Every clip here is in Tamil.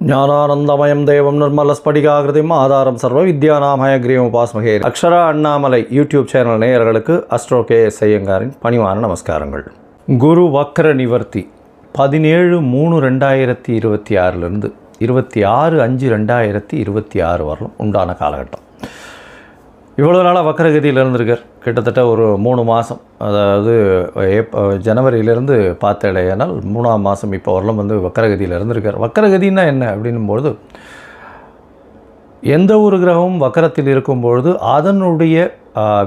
ஞானானந்தமயம் தேவம் நிர்மலஸ்படிகாகிருதிம் ஆதாரம் சர்வ வித்யாநாமயக்ரீவம் உபாஸ்மகே. அக்ஷரா அண்ணாமலை யூடியூப் சேனல் நேயர்களுக்கு அஸ்ட்ரோ KS ஐயங்காரின் பணிவான நமஸ்காரங்கள். குரு வக்ர நிவர்த்தி 17/3/2026 26/5/2026 வரலும் உண்டான காலகட்டம். இவ்வளோ நாளாக வக்கரகதியில் இருந்திருக்கார். கிட்டத்தட்ட ஒரு 3 மாதம், அதாவது ஜனவரியிலேருந்து பார்த்தேனால் 3ஆம் மாதம் இப்போ வரலும் வக்கரகதியில் இருந்திருக்கார். வக்கரகதின்னா என்ன அப்படின்னும்பொழுது, எந்த ஒரு கிரகமும் வக்கரத்தில் இருக்கும்பொழுது அதனுடைய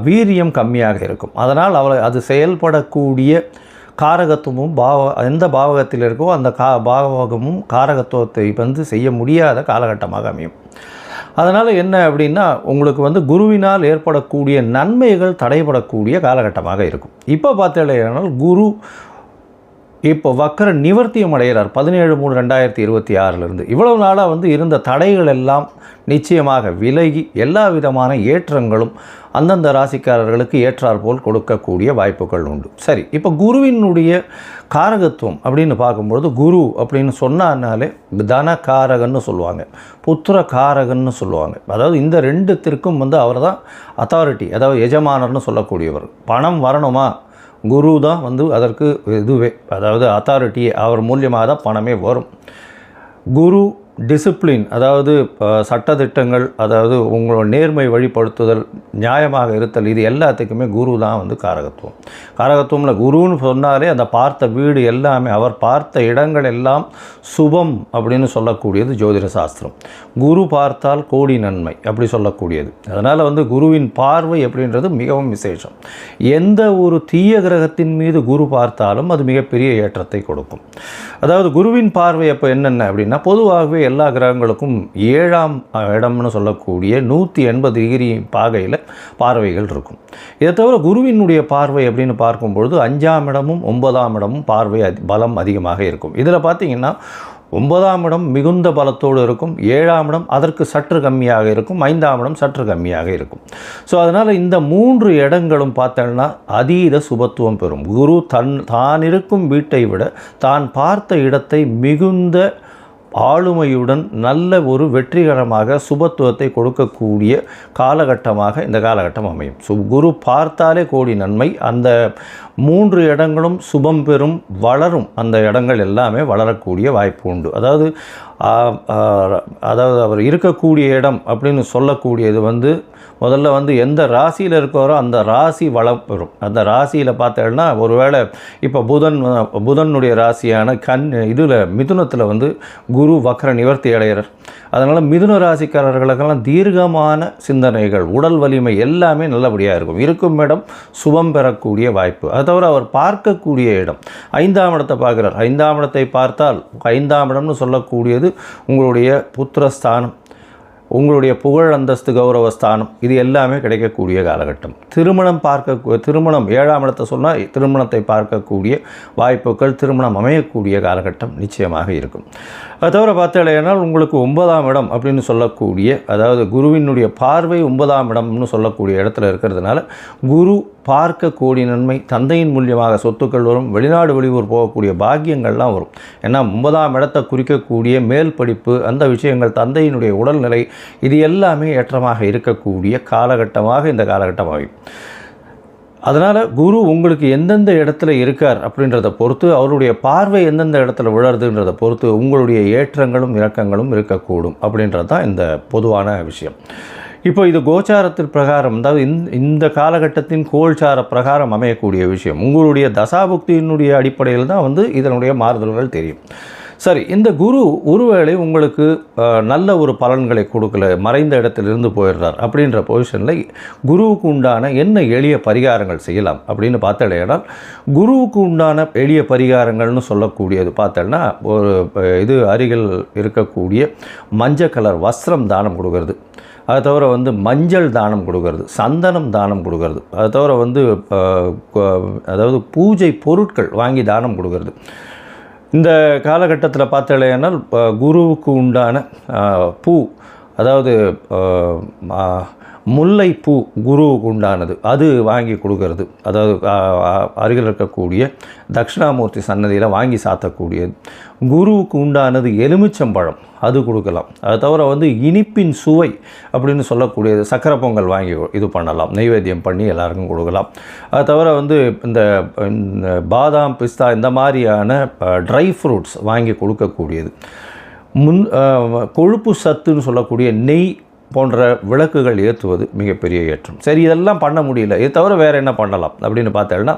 வீரியம் கம்மியாக இருக்கும். அதனால் அது செயல்படக்கூடிய காரகத்துவமும் எந்த பாவகத்தில் இருக்கோ அந்த பாவகமும் காரகத்துவத்தை செய்ய முடியாத காலகட்டமாக அமையும். அதனால் என்ன அப்படின்னா, உங்களுக்கு குருவினால் ஏற்படக்கூடிய நன்மைகள் தடைபடக்கூடிய காலகட்டமாக இருக்கும். இப்போ பார்த்தீங்கன்னா குரு இப்போ வக்கர நிவர்த்தியம் அடைகிறார் 17/3/2026 இவ்வளவு நாளாக இருந்த தடைகள் எல்லாம் நிச்சயமாக விலகி எல்லா விதமான ஏற்றங்களும் அந்தந்த ராசிக்காரர்களுக்கு ஏற்றாற்போல் கொடுக்கக்கூடிய வாய்ப்புகள் உண்டு. சரி, இப்போ குருவினுடைய காரகத்துவம் அப்படின்னு பார்க்கும்பொழுது, குரு அப்படின்னு சொன்னாலே தனகாரகன்னு சொல்லுவாங்க, புத்திர காரகன்னு சொல்லுவாங்க. அதாவது இந்த ரெண்டுத்திற்கும் அவர் தான் அத்தாரிட்டி, அதாவது எஜமானர்னு சொல்லக்கூடியவர். பணம் வரணுமா, குரு தான் அதற்கு இதுவே, அதாவது அத்தாரிட்டியே, அவர் மூலியமாக தான் பணமே வரும். குரு டிசிப்ளின், அதாவது சட்டத்திட்டங்கள், அதாவது உங்களோட நேர்மை வழிபடுத்துதல், நியாயமாக இருத்தல், இது எல்லாத்துக்குமே குரு தான் காரகத்துவம். காரகத்துவம்ல குருன்னு சொன்னாலே அந்த பார்த்த வீடு எல்லாமே, அவர் பார்த்த இடங்கள் எல்லாம் சுபம் அப்படின்னு சொல்லக்கூடியது ஜோதிட சாஸ்திரம். குரு பார்த்தால் கோடி நன்மை அப்படி சொல்லக்கூடியது. அதனால் குருவின் பார்வை அப்படின்றது மிகவும் விசேஷம். எந்த ஒரு தீய கிரகத்தின் மீது குரு பார்த்தாலும் அது மிகப்பெரிய ஏற்றத்தை கொடுக்கும். அதாவது குருவின் பார்வை அப்போ என்னென்ன அப்படின்னா, பொதுவாகவே எல்லா கிரகங்களுக்கும் 7ஆம் இடம்னு சொல்லக்கூடிய 180 டிகிரி பாகையில் பார்வைகள் இருக்கும். இதை தவிர குருவினுடைய பார்வை அப்படின்னு பார்க்கும்பொழுது 5ஆம் இடமும் 9ஆம் இடமும் பார்வை பலம் அதிகமாக இருக்கும். இதில் பார்த்திங்கன்னா 9ஆம் இடம் மிகுந்த பலத்தோடு இருக்கும், 7ஆம் இடம் அதற்கு சற்று கம்மியாக இருக்கும், 5ஆம் இடம் சற்று கம்மியாக இருக்கும். ஸோ அதனால் இந்த 3 இடங்களும் பார்த்தோன்னா அதீத சுபத்துவம் பெறும். குரு தான் இருக்கும் வீட்டை விட தான் பார்த்த இடத்தை மிகுந்த ஆளுமையுடன் நல்ல ஒரு வெற்றிகரமாக சுபத்துவத்தை கொடுக்கக்கூடிய காலகட்டமாக இந்த காலகட்டம் அமையும். குரு பார்த்தாலே கோடி நன்மை. அந்த 3 இடங்களும் சுபம் பெறும், வளரும். அந்த இடங்கள் எல்லாமே வளரக்கூடிய வாய்ப்பு உண்டு. அதாவது அவர் இருக்கக்கூடிய இடம் அப்படின்னு சொல்லக்கூடியது முதல்ல எந்த ராசியில் இருக்கிறோ அந்த ராசி வளம் பெறும். அந்த ராசியில் பார்த்தேன்னா, ஒருவேளை இப்போ புதனுடைய ராசியான மிதுனத்தில் குரு வக்ர நிவர்த்தி அடைகிறார். அதனால் மிதுன ராசிக்காரர்களுக்கெல்லாம் தீர்க்கமான சிந்தனைகள், உடல் வலிமை எல்லாமே நல்லபடியாக இருக்கும். இருக்கும் இடம் சுபம் பெறக்கூடிய வாய்ப்பு. அது தவிர அவர் பார்க்கக்கூடிய இடம் 5ஆம் இடத்தை பார்க்குறார். 5ஆம் இடத்தை பார்த்தால் 5ஆம் இடம்னு சொல்லக்கூடியது உங்களுடைய புத்திரஸ்தானம், உங்களுடைய புகழ் அந்தஸ்து கௌரவஸ்தானம், இது எல்லாமே கிடைக்கக்கூடிய காலகட்டம். திருமணம் 7ஆம் இடத்தை சொன்னால் திருமணத்தை பார்க்கக்கூடிய வாய்ப்புகள், திருமணம் அமையக்கூடிய காலகட்டம் நிச்சயமாக இருக்கும். அது தவிர பார்த்தீங்கன்னா உங்களுக்கு 9ஆம் இடம் அப்படின்னு சொல்லக்கூடிய, அதாவது குருவினுடைய பார்வை 9ஆம் இடம்னு சொல்லக்கூடிய இடத்துல இருக்கிறதுனால குரு பார்க்க கோடி நன்மை, தந்தையின் மூலியமாக சொத்துக்கள் வரும், வெளிநாடு வெளியூர் போகக்கூடிய பாக்கியங்கள்லாம் வரும். ஏன்னா 9ஆம் இடத்தை குறிக்கக்கூடிய மேல் படிப்பு, அந்த விஷயங்கள், தந்தையினுடைய உடல்நிலை, இது எல்லாமே ஏற்றமாக இருக்கக்கூடிய காலகட்டமாக இந்த காலகட்டம் ஆகும். அதனால் குரு உங்களுக்கு எந்தெந்த இடத்துல இருக்கார் அப்படின்றத பொறுத்து, அவருடைய பார்வை எந்தெந்த இடத்துல விழறதுன்றதை பொறுத்து உங்களுடைய ஏற்றங்களும் இறக்கங்களும் இருக்கக்கூடும் அப்படின்றது தான் இந்த பொதுவான விஷயம். இப்போ இது கோச்சாரத்தில் பிரகாரம், அதாவது இந்த காலகட்டத்தின் கோல்சார பிரகாரம் அமையக்கூடிய விஷயம். உங்களுடைய தசாபுக்தியினுடைய அடிப்படையில் தான் இதனுடைய மாறுதல்கள் தெரியும். சரி, இந்த குரு ஒருவேளை உங்களுக்கு நல்ல ஒரு பலன்களை கொடுக்கல, மறைந்த இடத்திலிருந்து போயிடுறார் அப்படின்ற பொசிஷனில் குருவுக்கு உண்டான என்ன எளிய பரிகாரங்கள் செய்யலாம் அப்படின்னு பார்த்தேன்னா, குருவுக்கு உண்டான எளிய பரிகாரங்கள்னு சொல்லக்கூடியது பார்த்தேன்னா, ஒரு அருகில் இருக்கக்கூடிய மஞ்சள் கலர் வஸ்திரம் தானம் கொடுக்கறது, அது தவிர மஞ்சள் தானம் கொடுக்கறது, சந்தனம் தானம் கொடுக்கறது, அது தவிர அதாவது பூஜை பொருட்கள் வாங்கி தானம் கொடுக்கறது. இந்த காலகட்டத்தில் பார்த்தீங்கன்னா குருவுக்கு உண்டான பூ, அதாவது முல்லைப்பூ குருவுக்கு உண்டானது அது வாங்கி கொடுக்கறது, அதாவது அருகில் இருக்கக்கூடிய தட்சிணாமூர்த்தி சன்னதியில் வாங்கி சாத்தக்கூடியது. குருவுக்கு உண்டானது எலுமிச்சம்பழம், அது கொடுக்கலாம். அது தவிர வந்து இனிப்பின் சுவை அப்படின்னு சொல்லக்கூடியது சக்கரை பொங்கல் வாங்கி இது பண்ணலாம், நைவேத்தியம் பண்ணி எல்லாருக்கும் கொடுக்கலாம். அது தவிர வந்து இந்த பாதாம் பிஸ்தா இந்த மாதிரியான ட்ரை ஃப்ரூட்ஸ் வாங்கி கொடுக்கக்கூடியது. கொழுப்பு சத்துன்னு சொல்லக்கூடிய நெய் போன்ற விளக்குகள் ஏற்றுவது மிகப்பெரிய ஏற்றம். சரி, இதெல்லாம் பண்ண முடியல, இது தவிர வேறு என்ன பண்ணலாம் அப்படின்னு பார்த்தேன்னா,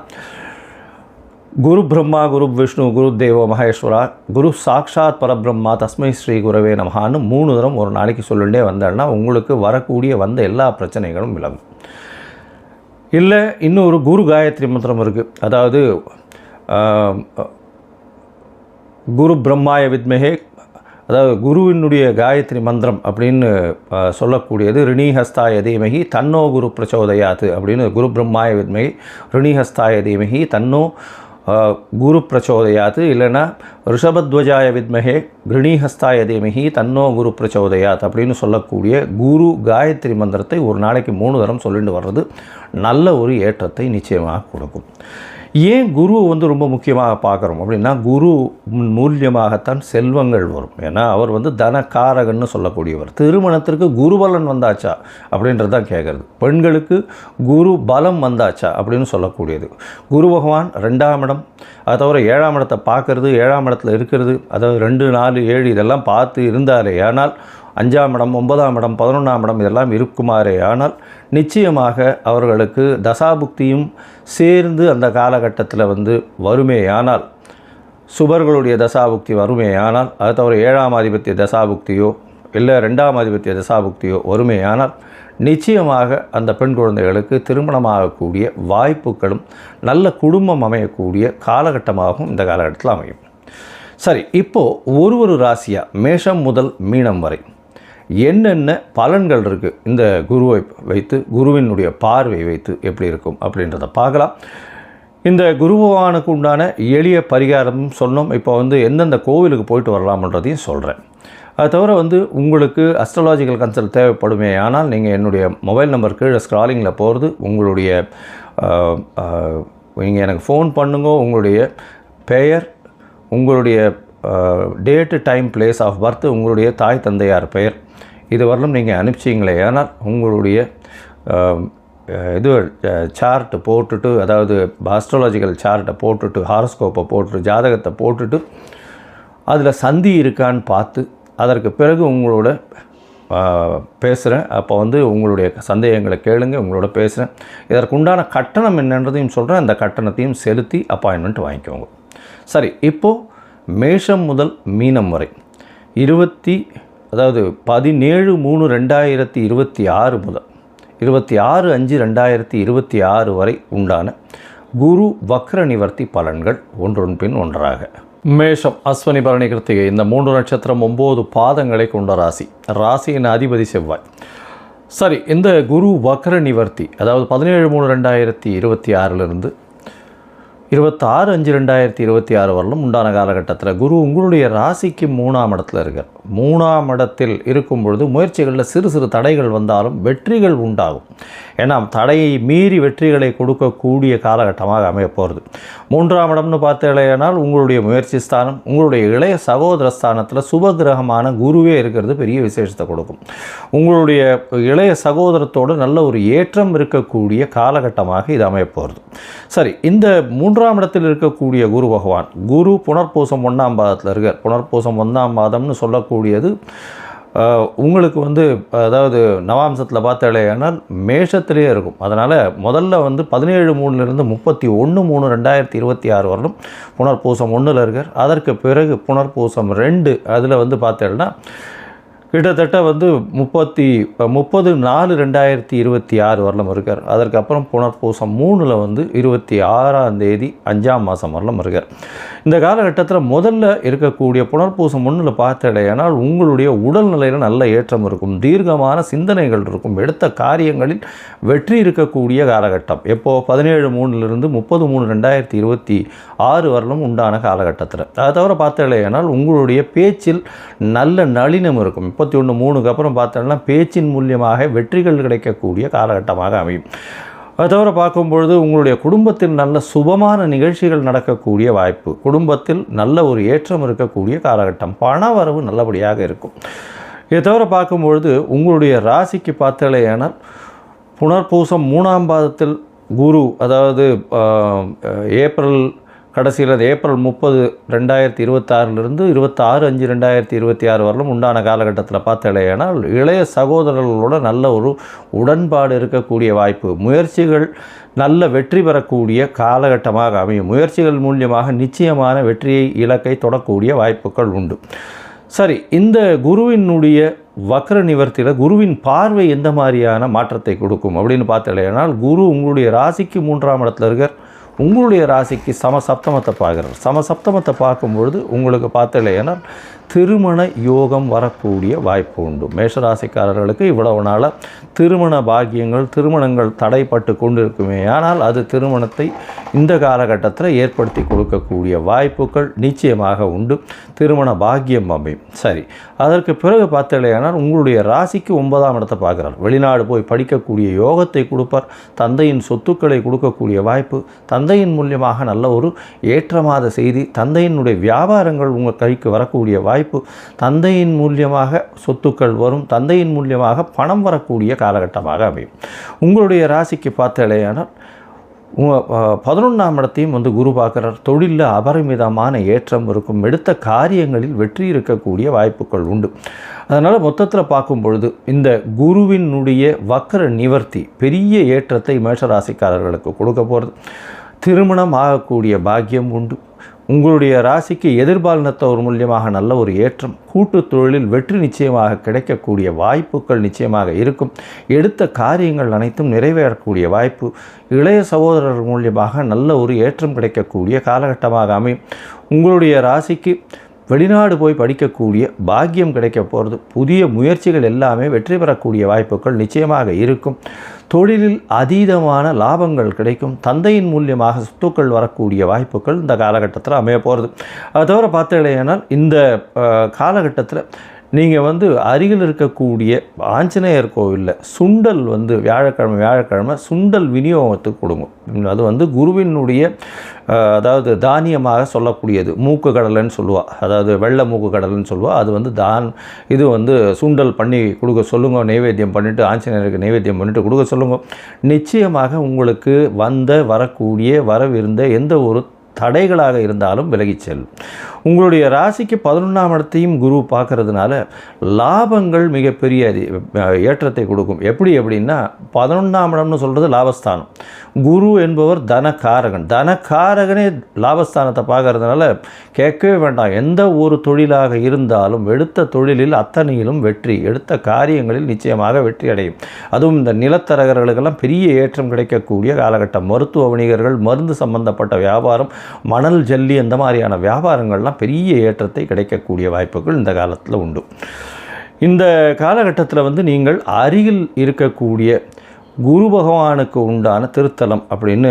குரு பிரம்மா குரு விஷ்ணு குரு தேவோ மகேஸ்வரா குரு சாக்ஷாத் பரபிரம்மா தஸ்மை ஸ்ரீ குரவே நமஹான்னு 3 தரம் ஒரு நாளைக்கு சொல்லிகிட்டே வந்தேன்னா உங்களுக்கு வரக்கூடிய வந்த எல்லா பிரச்சனைகளும் விலகும். இல்லை இன்னொரு குரு காயத்ரி மந்திரம் இருக்குது. அதாவது குரு பிரம்மாய வித்மஹே, அதாவது குருவினுடைய காயத்ரி மந்திரம் அப்படின்னு சொல்லக்கூடியது ரிணிஹஸ்தாய தீமகி தன்னோ குரு பிரச்சோதயாத்து அப்படின்னு, குரு பிரம்மாய வித்மகி ரிணிஹஸ்தாய தீமகி தன்னோ குரு பிரச்சோதயாத்து, இல்லைன்னா ரிஷபத்வஜாய வித்மகே ரிணிஹஸ்தாய தீமகி தன்னோ குரு பிரச்சோதயாத் அப்படின்னு சொல்லக்கூடிய குரு காயத்ரி மந்திரத்தை ஒரு நாளைக்கு 3 தரம் சொல்லிட்டு வர்றது நல்ல ஒரு ஏற்றத்தை நிச்சயமாக கொடுக்கும். ஏன் குருவை வந்து ரொம்ப முக்கியமாக பார்க்குறோம் அப்படின்னா, குரு மூலியமாகத்தான் செல்வங்கள் வரும். ஏன்னா அவர் வந்து தனக்காரகன்னு சொல்லக்கூடியவர். திருமணத்திற்கு குருபலன் வந்தாச்சா அப்படின்றது தான் கேட்குறது. பெண்களுக்கு குரு பலம் வந்தாச்சா அப்படின்னு சொல்லக்கூடியது. குரு பகவான் 2ஆம் இடம், அதை தவிர 7ஆம் இடத்தை பார்க்கறது, 7ஆம் இடத்துல இருக்கிறது, அதாவது 2, 4, 7 இதெல்லாம் பார்த்து இருந்தாரே ஆனால் 5ஆம் இடம் 9ஆம் இடம் 11ஆம் இடம் இதெல்லாம் இருக்குமாறே ஆனால் நிச்சயமாக அவர்களுக்கு தசாபுக்தியும் சேர்ந்து அந்த காலகட்டத்தில் வந்து வருமேயானால், சுபர்களுடைய தசாபுக்தி வருமேயானால், அதை தவிர 7ஆம் ஆதிபத்திய தசாபுக்தியோ இல்லை 2ஆம் ஆதிபத்திய தசாபுக்தியோ வருமேயானால் நிச்சயமாக அந்த பெண் குழந்தைகளுக்கு திருமணமாகக்கூடிய வாய்ப்புகளும் நல்ல குடும்பம் அமையக்கூடிய காலகட்டமாகவும் இந்த காலகட்டத்தில் அமையும். சரி, இப்போது ஒரு ராசியாக மேஷம் முதல் மீனம் வரை என்னென்ன பலன்கள் இருக்குது இந்த குருவை வைத்து, குருவினுடைய பார்வை வைத்து எப்படி இருக்கும் அப்படின்றத பார்க்கலாம். இந்த குரு பகவானுக்கு உண்டான எளிய பரிகாரமும் சொன்னோம். இப்போ வந்து எந்தெந்த கோவிலுக்கு போயிட்டு வரலாம்ன்றதையும் சொல்கிறேன். அது தவிர வந்து உங்களுக்கு அஸ்ட்ராலாஜிக்கல் கன்சல்ட் தேவைப்படுமே ஆனால் நீங்கள் என்னுடைய மொபைல் நம்பர் கீழே ஸ்க்ராலிங்கில் போகிறது, உங்களுடைய நீங்கள் எனக்கு ஃபோன் பண்ணுங்க, உங்களுடைய பெயர், உங்களுடைய date time place of birth, உங்களுடைய தாய் தந்தையார் பெயர், இது வரலும் நீங்கள் அனுப்பிச்சிங்களே ஆனால் உங்களுடைய இது சார்ட்டு போட்டுட்டு, அதாவது ஆஸ்ட்ராலஜிக்கல் சார்ட்டை போட்டுட்டு, ஹாரோஸ்கோப்பை போட்டுட்டு, ஜாதகத்தை போட்டுட்டு அதில் சந்தி இருக்கான்னு பார்த்து அதற்கு பிறகு உங்களோட பேசுகிறேன். அப்போ வந்து உங்களுடைய சந்தேகங்களை கேளுங்க, உங்களோட பேசுகிறேன். இதற்குண்டான கட்டணம் என்னன்றதையும் சொல்கிறேன். அந்த கட்டணத்தையும் செலுத்தி அப்பாயின்மெண்ட் வாங்கிக்கோங்க. சரி, இப்போது மேஷம் முதல் மீனம் வரை 17/3/2026 முதல் 26/5/2026 வரை உண்டான குரு வக்ர நிவர்த்தி பலன்கள் ஒன்றொன் பின் ஒன்றாக. மேஷம் அஸ்வினி பரணி கிருத்திகை இந்த 3 நட்சத்திரம் 9 பாதங்களை கொண்ட ராசி. ராசியின் அதிபதி செவ்வாய். சரி, இந்த குரு வக்ர நிவர்த்தி அதாவது 17/3/2026 26/5/2026 வரலும் உண்டான காலகட்டத்தில் குரு உங்களுடைய ராசிக்கு 3ஆம் இடத்துல இருக்கார். 3ஆம் இடத்தில் இருக்கும் பொழுது முயற்சிகளில் சிறு சிறு தடைகள் வந்தாலும் வெற்றிகள் உண்டாகும். ஏன்னா தடையை மீறி வெற்றிகளை கொடுக்கக்கூடிய காலகட்டமாக அமைய போகிறது. 3ஆம் இடம்னு பார்த்தேனால் உங்களுடைய முயற்சி ஸ்தானம், உங்களுடைய இளைய சகோதர ஸ்தானத்தில் சுபகிரகமான குருவே இருக்கிறது பெரிய விசேஷத்தை கொடுக்கும். உங்களுடைய இளைய சகோதரத்தோடு நல்ல ஒரு ஏற்றம் இருக்கக்கூடிய காலகட்டமாக இது அமைய போகிறது. சரி, இந்த 3ஆம் இடத்தில் இருக்கக்கூடிய குரு பகவான், குரு புனர்பூசம் 1ஆம் பாதத்தில் இருக்கார். புனர்பூசம் 1ஆம் பாதம்னு சொல்லக்கூடியது உங்களுக்கு வந்து அதாவது நவாம்சத்தில் பார்த்தாலேயானால் மேஷத்திலே இருக்கும். அதனால் முதல்ல வந்து 17/3 31/3/2026 வரலும் புனர்பூசம் 1 இருக்கார். அதற்கு பிறகு புனர்பூசம் 2 அதில் வந்து பார்த்தேன்னா கிட்டத்தட்ட வந்து 30/4/2026 வரலும் இருக்கார். அதற்கப்புறம் புனர்பூசம் 3 வந்து 26ஆம் தேதி 5ஆம் மாதம் வரலும் இருக்கார். இந்த காலகட்டத்தில் முதல்ல இருக்கக்கூடிய புனர்பூசம் 1 பார்த்தடையானால் உங்களுடைய உடல்நிலையில் நல்ல ஏற்றம் இருக்கும், தீர்க்கமான சிந்தனைகள் இருக்கும், எடுத்த காரியங்களில் வெற்றி இருக்கக்கூடிய காலகட்டம். எப்போது 17/3 30/3/2026 வரலும் உண்டான காலகட்டத்தில். அதை தவிர பார்த்தடையானால் உங்களுடைய பேச்சில் நல்ல நளினம் இருக்கும். 31/3க்கு அப்புறம் பார்த்தோம்னா பேச்சின் மூலியமாக வெற்றிகள் கிடைக்கக்கூடிய காலகட்டமாக அமையும். அது தவிர பார்க்கும்பொழுது உங்களுடைய குடும்பத்தில் நல்ல சுபமான நிகழ்ச்சிகள் நடக்கக்கூடிய வாய்ப்பு, குடும்பத்தில் நல்ல ஒரு ஏற்றம் இருக்கக்கூடிய காலகட்டம், பண வரவு நல்லபடியாக இருக்கும். இதை தவிர பார்க்கும்பொழுது உங்களுடைய ராசிக்கு பார்த்தலையானால் புனர்பூசம் 3ஆம் பாதத்தில் குரு, அதாவது ஏப்ரல் கடைசியில் ஏப்ரல் 30, 2026 26/5/2026 வரலும் உண்டான காலகட்டத்தில் பார்த்தலையானால் இளைய சகோதரர்களோட நல்ல ஒரு உடன்பாடு இருக்கக்கூடிய வாய்ப்பு, முயற்சிகள் நல்ல வெற்றி பெறக்கூடிய காலகட்டமாக அமையும். முயற்சிகள் மூலியமாக நிச்சயமான வெற்றியை இலக்கை தொடக்கூடிய வாய்ப்புகள் உண்டு. சரி, இந்த குருவினுடைய வக்ர நிவர்த்தியில் குருவின் பார்வை எந்த மாதிரியான மாற்றத்தை கொடுக்கும் அப்படின்னு பார்த்தலையானால் குரு உங்களுடைய ராசிக்கு 3ஆம் இடத்துல இருக்கார். உங்களுடைய ராசிக்கு சமசப்தமத்தை பார்க்குறார். சமசப்தமத்தை பார்க்கும்பொழுது உங்களுக்கு பார்த்தலையானால் திருமண யோகம் வரக்கூடிய வாய்ப்பு உண்டு. மேஷராசிக்காரர்களுக்கு இவ்வளவு நாளாக திருமண பாக்கியங்கள், திருமணங்கள் தடைப்பட்டு கொண்டு இருக்குமே, ஆனால் அது திருமணத்தை இந்த காலகட்டத்தில் ஏற்படுத்தி கொடுக்கக்கூடிய வாய்ப்புகள் நிச்சயமாக உண்டு. திருமண பாக்கியம் அமையும். சரி, அதற்கு பிறகு பார்த்தலையானால் உங்களுடைய ராசிக்கு 9ஆம் இடத்தை பார்க்குறார். வெளிநாடு போய் படிக்கக்கூடிய யோகத்தை கொடுப்பார். தந்தையின் சொத்துக்களை கொடுக்கக்கூடிய வாய்ப்பு, தந்தையின் மூலியமாக நல்ல ஒரு ஏற்றமாத செய்தி, தந்தையினுடைய வியாபாரங்கள் உங்கள் கைக்கு வரக்கூடிய வாய்ப்பு, தந்தையின் மூலியமாக சொத்துக்கள் வரும், தந்தையின் மூலியமாக பணம் வரக்கூடிய காலகட்டமாக அமையும். உங்களுடைய ராசிக்கு பார்த்தலையானால் 11ஆம் இடத்தையும் குரு பார்க்குறார். தொழிலில் அபரிமிதமான ஏற்றம் இருக்கும். எடுத்த காரியங்களில் வெற்றி இருக்கக்கூடிய வாய்ப்புகள் உண்டு. அதனால் மொத்தத்தில் பார்க்கும் பொழுது இந்த குருவினுடைய வக்ர நிவர்த்தி பெரிய ஏற்றத்தை மேஷராசிக்காரர்களுக்கு கொடுக்க போகிறது. திருமணம் ஆகக்கூடிய பாக்கியம் உண்டு. உங்களுடைய ராசிக்கு எதிர்பாலினத்தவர் மூலியமாக நல்ல ஒரு ஏற்றம், கூட்டு தொழிலில் வெற்றி நிச்சயமாக கிடைக்கக்கூடிய வாய்ப்புகள் நிச்சயமாக இருக்கும். எடுத்த காரியங்கள் அனைத்தும் நிறைவேறக்கூடிய வாய்ப்பு, இளைய சகோதரர் மூலியமாக நல்ல ஒரு ஏற்றம் கிடைக்கக்கூடிய காலகட்டமாக அமையும். உங்களுடைய ராசிக்கு வெளிநாடு போய் படிக்கக்கூடிய பாக்கியம் கிடைக்க போகிறது. புதிய முயற்சிகள் எல்லாமே வெற்றி பெறக்கூடிய வாய்ப்புகள் நிச்சயமாக இருக்கும். தொழிலில் அதீதமான லாபங்கள் கிடைக்கும். தந்தையின் மூலியமாக சொத்துக்கள் வரக்கூடிய வாய்ப்புகள் இந்த காலகட்டத்தில் அமைய போகிறது. அது தவிர பார்த்தீங்கன்னா இந்த காலகட்டத்தில் நீங்கள் அருகில் இருக்கக்கூடிய ஆஞ்சநேயர் கோவிலில் சுண்டல் வியாழக்கிழமை சுண்டல் விநியோகத்துக்கு கொடுங்க. அது குருவினுடைய அதாவது தானியமாக சொல்லக்கூடியது. மூக்கு கடலைன்னு சொல்லுவாள், அதாவது வெள்ளை மூக்கு கடலைன்னு சொல்லுவாள். அது இது சுண்டல் பண்ணி கொடுக்க சொல்லுங்க. நைவேத்தியம் பண்ணிவிட்டு ஆஞ்சநேயருக்கு நைவேத்தியம் பண்ணிவிட்டு கொடுக்க சொல்லுங்க. நிச்சயமாக உங்களுக்கு வரக்கூடிய வரவிருந்த எந்த ஒரு தடைகளாக இருந்தாலும் விலகிச் செல்லும். உங்களுடைய ராசிக்கு 11ஆம் இடத்தையும் குரு பார்க்கறதுனால லாபங்கள் மிகப்பெரிய ஏற்றத்தை கொடுக்கும். எப்படின்னா 11ஆம் இடம்னு சொல்கிறது லாபஸ்தானம். குரு என்பவர் தனக்காரகன். தனக்காரகனே லாபஸ்தானத்தை பார்க்கறதுனால கேட்கவே வேண்டாம். எந்த ஒரு தொழிலாக இருந்தாலும் எடுத்த தொழிலில் அத்தனையிலும் வெற்றி, எடுத்த காரியங்களில் நிச்சயமாக வெற்றி அடையும். அதுவும் இந்த நிலத்தரகர்களுக்கெல்லாம் பெரிய ஏற்றம் கிடைக்கக்கூடிய காலகட்டம். மருத்துவ வணிகர்கள், மருந்து சம்பந்தப்பட்ட வியாபாரம், மணல் ஜல்லி அந்த மாதிரியான வியாபாரங்கள்லாம் பெரிய ஏற்றத்தை கிடைக்கக்கூடிய வாய்ப்புகள் இந்த காலத்தில் உண்டு. இந்த காலகட்டத்தில் நீங்கள் அருகில் இருக்கக்கூடிய குரு பகவானுக்கு உண்டான திருத்தலம் அப்படின்னு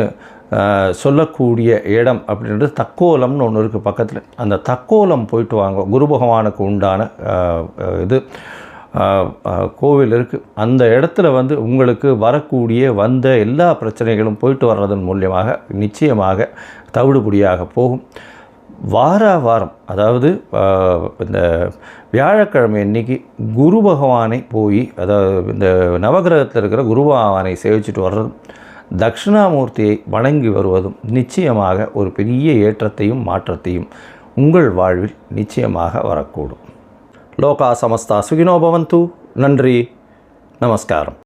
சொல்லக்கூடிய இடம் அப்படின்றது தக்கோலம்னு ஒன்று இருக்குது பக்கத்தில். அந்த தக்கோலம் போயிட்டு வாங்க. குரு பகவானுக்கு உண்டான கோவில் இருக்குது. அந்த இடத்துல உங்களுக்கு வரக்கூடிய எல்லா பிரச்சனைகளும் போயிட்டு வர்றதன் மூலியமாக நிச்சயமாக தவிடுபடியாக போகும். வாரம் அதாவது இந்த வியாழக்கிழமை அன்னைக்கு குரு பகவானை போய், அதாவது இந்த நவகிரகத்தில் இருக்கிற குரு பகவானை சேவிச்சுட்டு வர்றதும் தட்சிணாமூர்த்தியை வணங்கி வருவதும் நிச்சயமாக ஒரு பெரிய ஏற்றத்தையும் மாற்றத்தையும் உங்கள் வாழ்வில் நிச்சயமாக வரக்கூடும். லோகா சமஸ்தா சுகினோ பவந்து. நன்றி, நமஸ்காரம்.